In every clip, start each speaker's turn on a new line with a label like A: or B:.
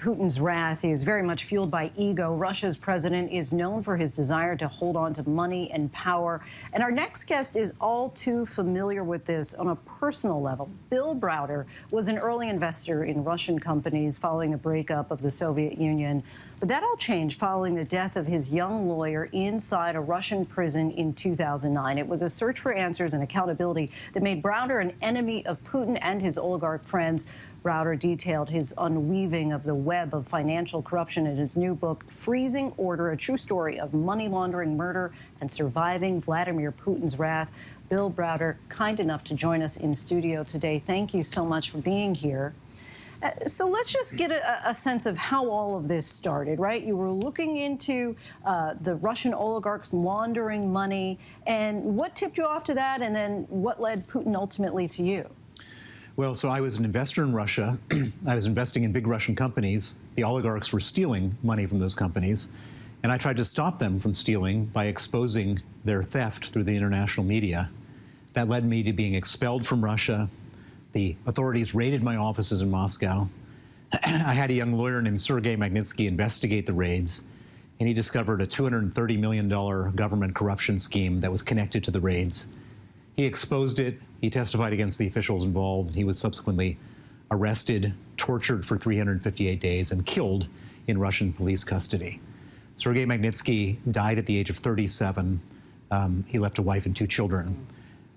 A: Putin's wrath is very much fueled by ego. Russia's president is known for his desire to hold on to money and power. And our next guest is all too familiar with this on a personal level. Bill Browder was an early investor in Russian companies following the breakup of the Soviet Union. But that all changed following the death of his young lawyer inside a Russian prison in 2009. It was a search for answers and accountability that made Browder an enemy of Putin and his oligarch friends. Browder detailed his unweaving of the web of financial corruption in his new book, Freezing Order, a true story of money laundering, murder, and surviving Vladimir Putin's wrath. Bill Browder, kind enough to join us in studio today. Thank you so much for being here. So let's just get a sense of how all of this started, right? You were looking into the Russian oligarchs laundering money, and what tipped you off to that, and then what led Putin ultimately to you?
B: Well, so I was an investor in Russia. I was investing in big Russian companies. The oligarchs were stealing money from those companies, and I tried to stop them from stealing by exposing their theft through the international media. That led me to being expelled from Russia. The authorities raided my offices in Moscow. I had a young lawyer named Sergei Magnitsky investigate the raids, and he discovered a $230 million government corruption scheme that was connected to the raids. He exposed it. He testified against the officials involved. He was subsequently arrested, tortured for 358 days, and killed in Russian police custody. Sergei Magnitsky died at the age of 37. He left a wife and 2 children.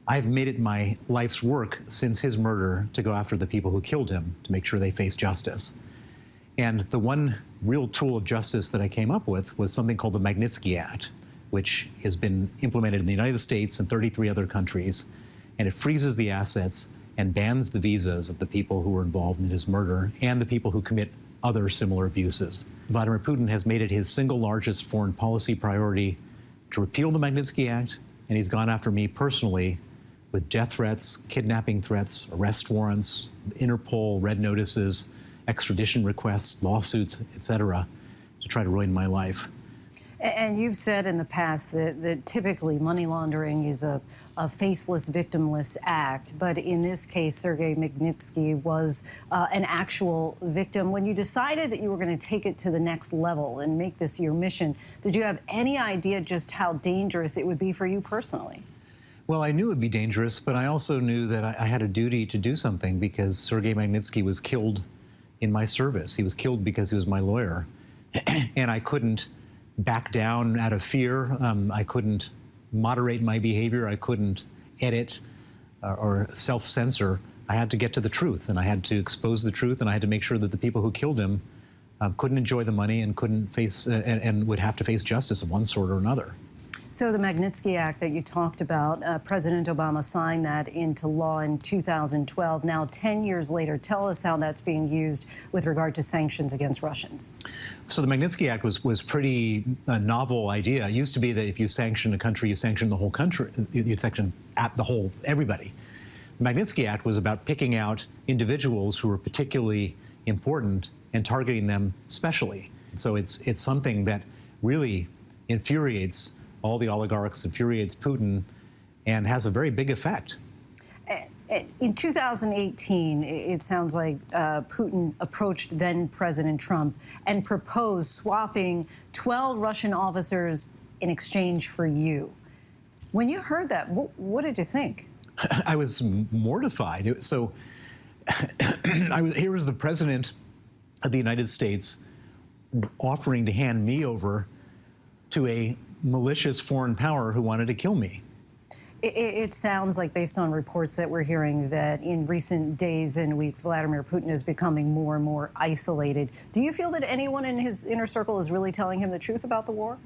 B: I've made it my life's work since his murder to go after the people who killed him, to make sure they face justice. And the one real tool of justice that I came up with was something called the Magnitsky Act, which has been implemented in the United States and 33 other countries. And it freezes the assets and bans the visas of the people who were involved in his murder and the people who commit other similar abuses. Vladimir Putin has made it his single largest foreign policy priority to repeal the Magnitsky Act, and he's gone after me personally with death threats, kidnapping threats, arrest warrants, Interpol red notices, extradition requests, lawsuits, etc., to try to ruin my life.
A: And you've said in the past that typically money laundering is a faceless, victimless act. But in this case, Sergei Magnitsky was an actual victim. When you decided that you were going to take it to the next level and make this your mission, did you have any idea just how dangerous it would be for you personally?
B: Well, I knew it would be dangerous, but I also knew that I had a duty to do something because Sergei Magnitsky was killed in my service. He was killed because he was my lawyer. And I couldn't back down out of fear. I couldn't moderate my behavior. I couldn't edit or self-censor. I had to get to the truth, and I had to expose the truth, and I had to make sure that the people who killed him couldn't enjoy the money and couldn't face and would have to face justice of one sort or another.
A: So the Magnitsky Act that you talked about, President Obama signed that into law in 2012. Now, 10 years later, tell us how that's being used with regard to sanctions against Russians.
B: So the Magnitsky Act was pretty novel idea. It used to be that if you sanction a country, you sanction the whole country. You sanction everybody. The Magnitsky Act was about picking out individuals who were particularly important and targeting them specially. So it's something that really infuriates all the oligarchs, infuriates Putin, and has a very big effect.
A: In 2018, it sounds like Putin approached then-President Trump and proposed swapping 12 Russian officers in exchange for you. When you heard that, what did you think?
B: I was mortified. So here was the President of the United States offering to hand me over to a malicious foreign power who wanted to kill me.
A: It sounds like, based on reports that we're hearing, that in recent days and weeks, Vladimir Putin is becoming more and more isolated. Do you feel that anyone in his inner circle is really telling him the truth about the war?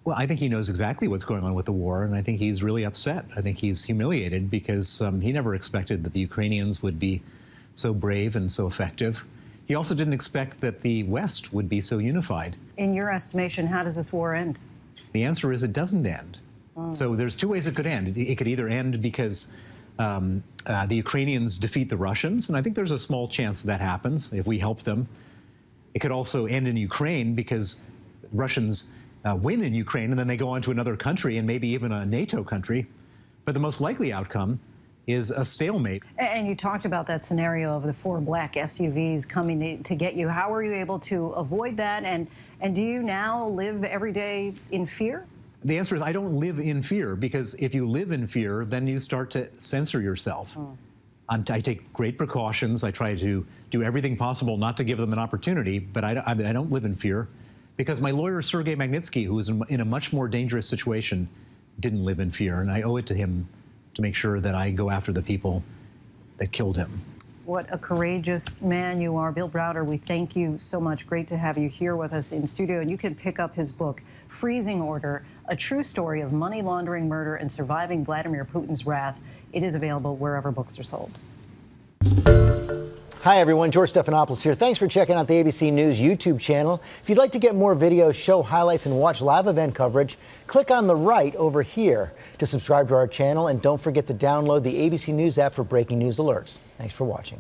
B: Well, I think he knows exactly what's going on with the war, and I think he's really upset. I think he's humiliated because he never expected that the Ukrainians would be so brave and so effective. He also didn't expect that the West would be so unified.
A: In your estimation, how does this war end?
B: The answer is it doesn't end. So there's 2 ways it could end. It could either end because the Ukrainians defeat the Russians, and I think there's a small chance that happens if we help them. It could also end in Ukraine because Russians win in Ukraine and then they go on to another country and maybe even a NATO country. But the most likely outcome is a stalemate.
A: And you talked about that scenario of the 4 black SUVs coming to get you. How were you able to avoid that? And do you now live every day in fear?
B: The answer is I don't live in fear, because if you live in fear, then you start to censor yourself. I take great precautions. I try to do everything possible not to give them an opportunity, but I don't live in fear, because my lawyer, Sergei Magnitsky, who was in a much more dangerous situation, didn't live in fear, and I owe it to him to make sure that I go after the people that killed him.
A: What a courageous man you are. Bill Browder, we thank you so much. Great to have you here with us in studio. And you can pick up his book, Freezing Order, A True Story of Money Laundering, Murder, and Surviving Vladimir Putin's Wrath. It is available wherever books are sold.
C: Hi, everyone. George Stephanopoulos here. Thanks for checking out the ABC News YouTube channel. If you'd like to get more videos, show highlights, and watch live event coverage, click on the right over here to subscribe to our channel. And don't forget to download the ABC News app for breaking news alerts. Thanks for watching.